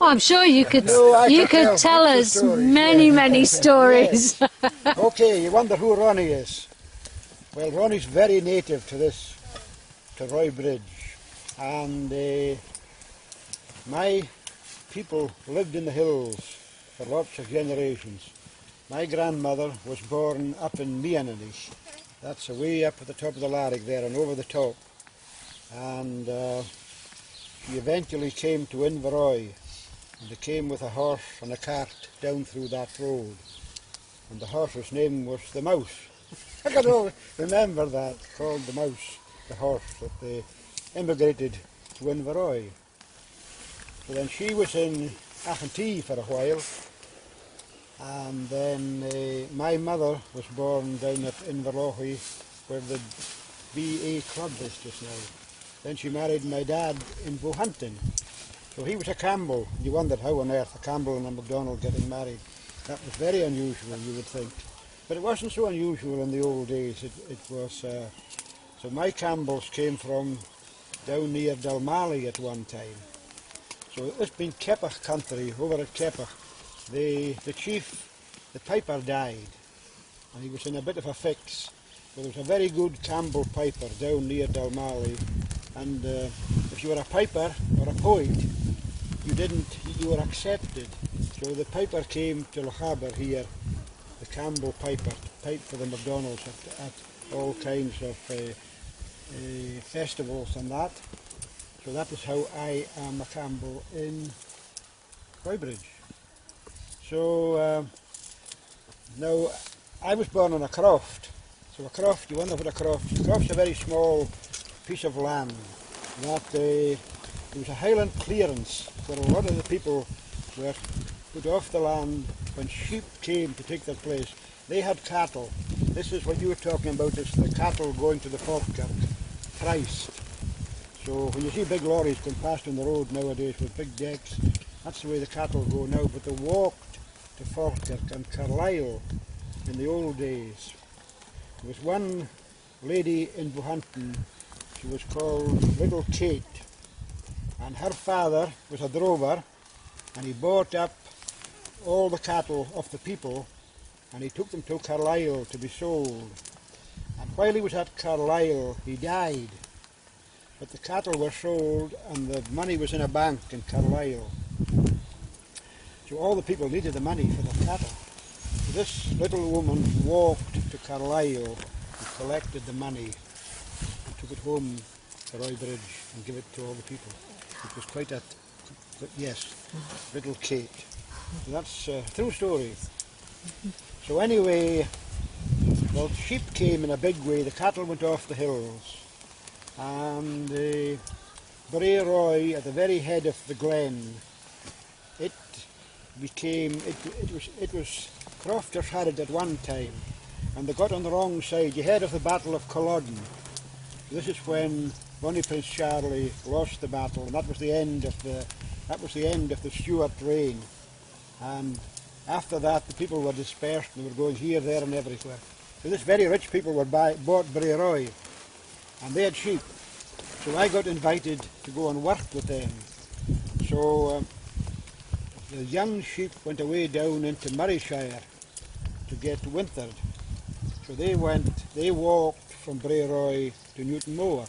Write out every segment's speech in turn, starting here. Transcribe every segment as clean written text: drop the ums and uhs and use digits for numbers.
I'm sure you could. No, you could tell us stories, many stories. Yes. Okay, you wonder who Ronnie is. Well, Ronnie's very native to Roy Bridge, and my people lived in the hills for lots of generations. My grandmother was born up in Miananish. That's way up at the top of the Larrick there and over the top. And she eventually came to Inveroy, and they came with a horse and a cart down through that road. And the horse's name was the Mouse. I can always remember that, called the Mouse, the horse, that they immigrated to Inveroy. So then she was in Achantee for a while, and then my mother was born down at Inverlochie, where the BA club is just now. Then she married my dad in Bohanton. So he was a Campbell. You wondered how on earth a Campbell and a MacDonald getting married. That was very unusual, you would think. But it wasn't so unusual in the old days. It was, so my Campbells came from down near Dalmally at one time. So it's been Keppoch country, over at Keppoch. The chief, the piper, died, and he was in a bit of a fix. So there was a very good Campbell piper down near Dalmally, and if you were a piper or a poet, you were accepted. So the piper came to Lochaber here, the Campbell piper, to pipe for the MacDonalds at all kinds of festivals and that. So that is how I am a Campbell in Roybridge. So now I was born on a croft. So a croft, you wonder what a croft is. A croft's a very small piece of land that there was a Highland clearance where a lot of the people were put off the land when sheep came to take their place. They had cattle. This is what you were talking about, is the cattle going to the Falkirk, priced. So when you see big lorries going past on the road nowadays with big decks, that's the way the cattle go now, but they walked to Falkirk and Carlisle in the old days. There was one lady in Bohanton, she was called Little Kate, and her father was a drover, and he bought up all the cattle of the people and he took them to Carlisle to be sold. And while he was at Carlisle he died. But the cattle were sold and the money was in a bank in Carlisle. So all the people needed the money for the cattle. So this little woman walked to Carlisle and collected the money and took it home to Roybridge and gave it to all the people. It was quite a, yes, Little Kate. So that's a true story. So anyway, well, sheep came in a big way, the cattle went off the hills. And Bray Roy, at the very head of the glen, it was Crofters had it at one time, and they got on the wrong side. You heard of the Battle of Culloden. This is when Bonnie Prince Charlie lost the battle, and that was the end of the Stuart reign. And after that, the people were dispersed and they were going here, there, and everywhere. So this very rich people bought Bray Roy, and they had sheep. So I got invited to go and work with them. So the young sheep went away down into Murrayshire to get wintered. So they walked from Bray Roy to Newton Moor,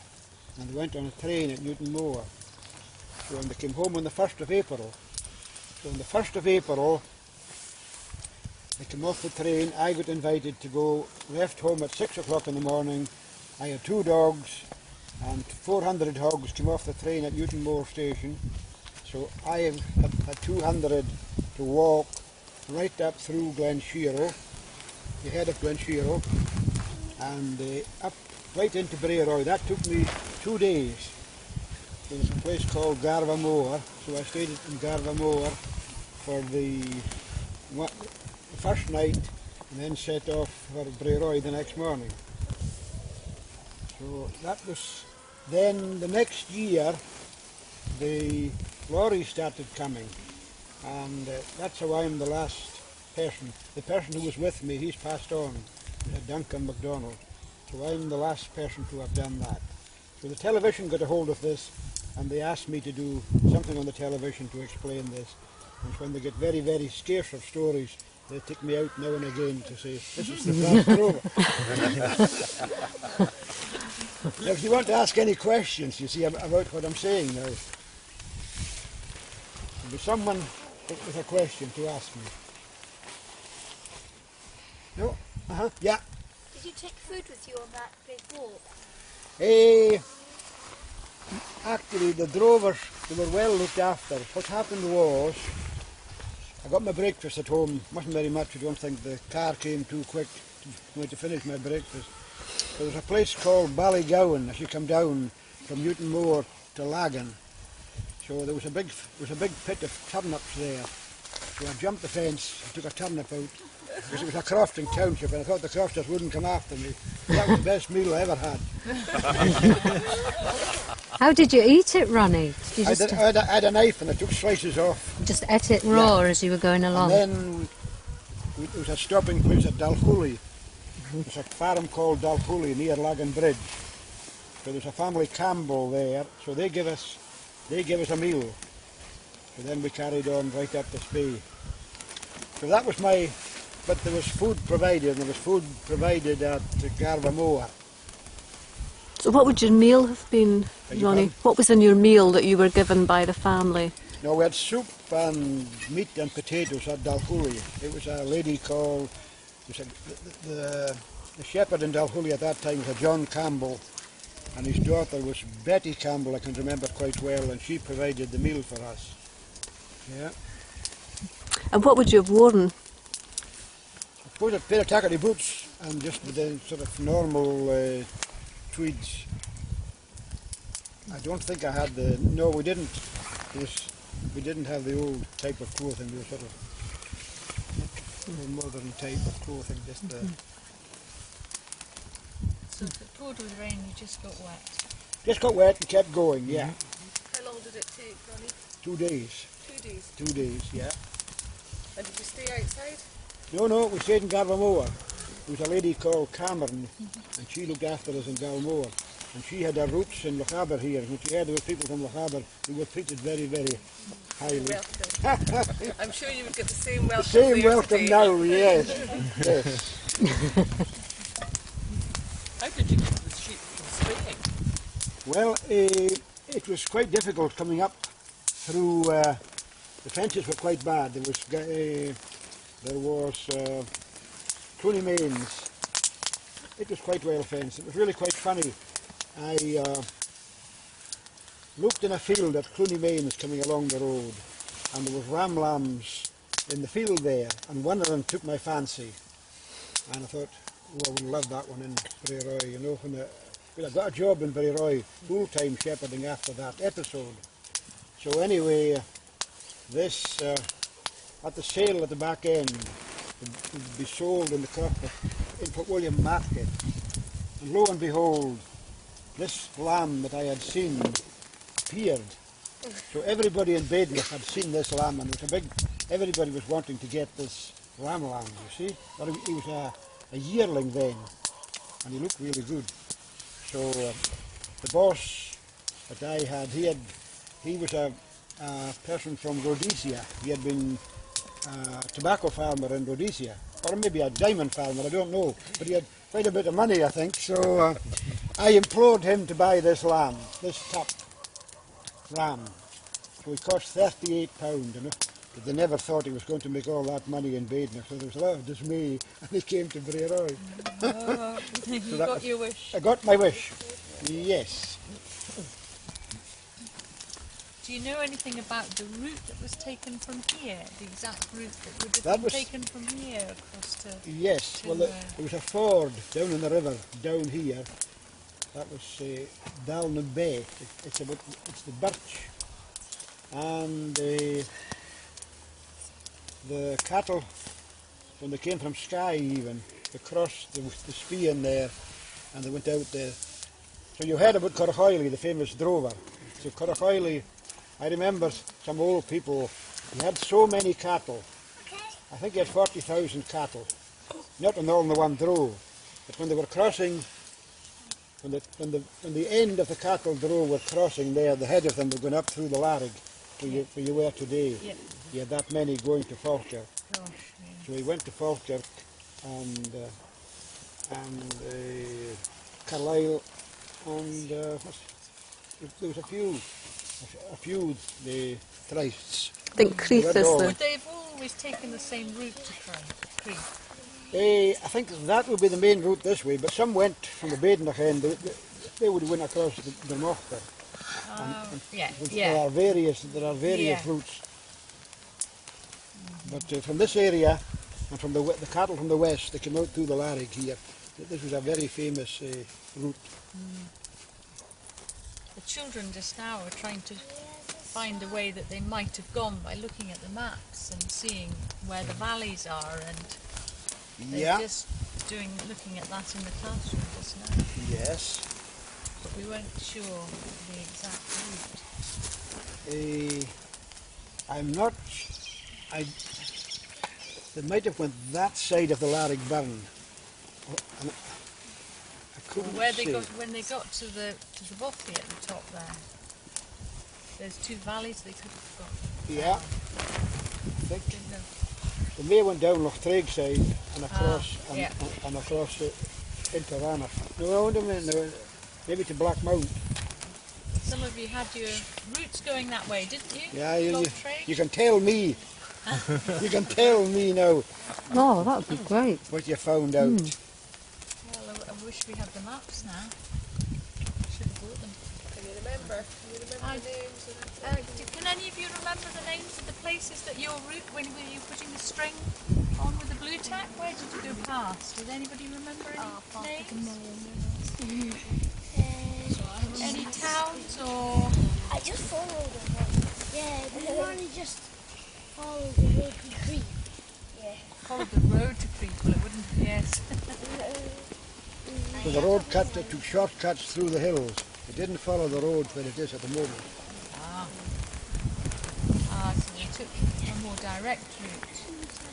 and went on a train at Newton Moor. So when they came home on the 1st of April, so on the 1st of April, they came off the train. I got invited to go, left home at 6 o'clock in the morning. I had 2 dogs, and 400 hogs came off the train at Newton Moor station. So I had 200 to walk right up through Glen Shiro, the head of Glen Shiro, and up right into Bray Roy. That took me 2 days. There was a place called Garva Moor, so I stayed in Garva Moor for the first night and then set off for Bray Roy the next morning. So that was, then the next year the lorries started coming, and that's how I'm the last person. The person who was with me, he's passed on, Duncan MacDonald. So I'm the last person to have done that. So the television got a hold of this, and they asked me to do something on the television to explain this. And when they get very, very scarce of stories, they take me out now and again to say, this is the brass drover. Now, if you want to ask any questions, you see, about what I'm saying now, there'll be someone with a question to ask me. No? Yeah. Did you take food with you on that big walk? Actually, the drovers, they were well looked after. What happened was, I got my breakfast at home. Wasn't very much. I don't think the car came too quick for me to finish my breakfast. So there's a place called Ballygowan as you come down from Newton Moor to Lagan. So there was a big pit of turnips there. So I jumped the fence and took a turnip out. Because it was a crofting township and I thought the crofters wouldn't come after me. That was the best meal I ever had. How did you eat it, Ronnie? Did you I had a knife and I took slices off. just ate it raw as you were going along? And then there was a stopping place at Dalhoulie. There's a farm called Dalhoulie near Lagan Bridge. So there's a family Campbell there, so they give us a meal. So then we carried on right up the Spey. So that was but there was food provided, and there was food provided at Garvamoa. So what would your meal have been, Ronnie? What was in your meal that you were given by the family? No, we had soup and meat and potatoes at Dalhoulie. It was a lady called, the shepherd in Dalhoulie at that time was a John Campbell, and his daughter was Betty Campbell, I can remember quite well, and she provided the meal for us. Yeah. And what would you have worn? I suppose a pair of tackety boots and just the sort of normal tweeds. I don't think I had no, we didn't. We didn't have the old type of clothing. We were sort of modern type of clothing. Just So if it poured with rain, you just got wet? Just got wet and kept going, yeah. How long did it take, Ronnie? 2 days. 2 days. 2 days, yeah. And did you stay outside? No, we stayed in Garvamoa. There was a lady called Cameron, and she looked after us in Galmore. And she had her roots in Lochaber here. When she heard there were people from Lochaber, we were treated very, very highly. Welcome. I'm sure you would get the same welcome. The same there welcome today. now, yes. Yes. How did you keep the sheep from swinging? Well, it was quite difficult coming up through. The fences were quite bad. There was Clooney Mains. It was quite well fenced. It was really quite funny. I looked in a field at Clooney Mains coming along the road, and there was ram lambs in the field there, and one of them took my fancy. And I thought, oh, I would love that one in Bray, you know. Well, I got a job in Bray, full-time shepherding after that episode. So anyway, this, at the sale at the back end, would be sold in the Crofter in Fort William market. And lo and behold, this lamb that I had seen appeared. So everybody in Badenoch had seen this lamb, and it was everybody was wanting to get this lamb, you see. But he was a yearling then, and he looked really good. So the boss that I had, he was a person from Rhodesia. He had been a tobacco farmer in Rhodesia, or maybe a diamond farmer, I don't know, but he had quite a bit of money, I think. So I implored him to buy this lamb, this top ram. So it cost £38, you know. But they never thought he was going to make all that money in Badenoch, so there was a lot of dismay, and he came to Bray. You got your wish. I got my wish, yes. Do you know anything about the route that was taken from here? The exact route that would have been taken from here across to... Yes, well there was a ford down in the river, down here. That was Dalna Bay. It's the birch. And the cattle, when they came from Skye even, they crossed the Spey in there, and they went out there. So you heard about Corrahoily, the famous drover. So Corrahoily, I remember some old people, he had so many cattle. I think he had 40,000 cattle. Not in all in the one drove, but when they were crossing when the end of the cattle draw were crossing there, the head of them were going up through the Larrig, where you were today. Yeah. You had that many going to Falkirk. Gosh, yeah. So we went to Falkirk and Carlisle, and there was a few the thrice. I think Creeth is the... Would they have always taken the same route to Crete? I think that would be the main route this way, but some went from the Badenoch end. They would went across the Mochter. Yeah, There are various Yeah. routes. But from this area and from the cattle from the west, they came out through the Larrig here. This was a very famous route. The children just now are trying to find a way that they might have gone by looking at the maps and seeing where the valleys are, and they're just looking at that in the classroom just now. Yes. But we weren't sure the exact route. I'm not. They might have went that side of the Larrig Burn. And I couldn't Where see. they got when they got to the bothy at the top there. There's two valleys they could have got. Yeah. I think Didn't know. the May went down Loch Traig side and across yeah. and across into Rannoch. No, wait a minute, no, maybe to Blackmount. Some of you had your routes going that way, didn't you? Yeah, Loch Traig? you can tell me. You can tell me now Oh, that would be great. what you found out. Well, I wish we had the maps now. Should have bought them. Can you remember? The names? Can any of you remember the names of the places that your route, when were you putting the string on with the blue tack? Where did you go past? Did anybody remember any names? Any towns or? I just followed them. Yeah, we normally just follow the road to Crete. Yeah. Followed the road to Crete, well it wouldn't, yes. So the road took shortcuts through the hills. It didn't follow the road where it is at the moment. So they took a more direct route.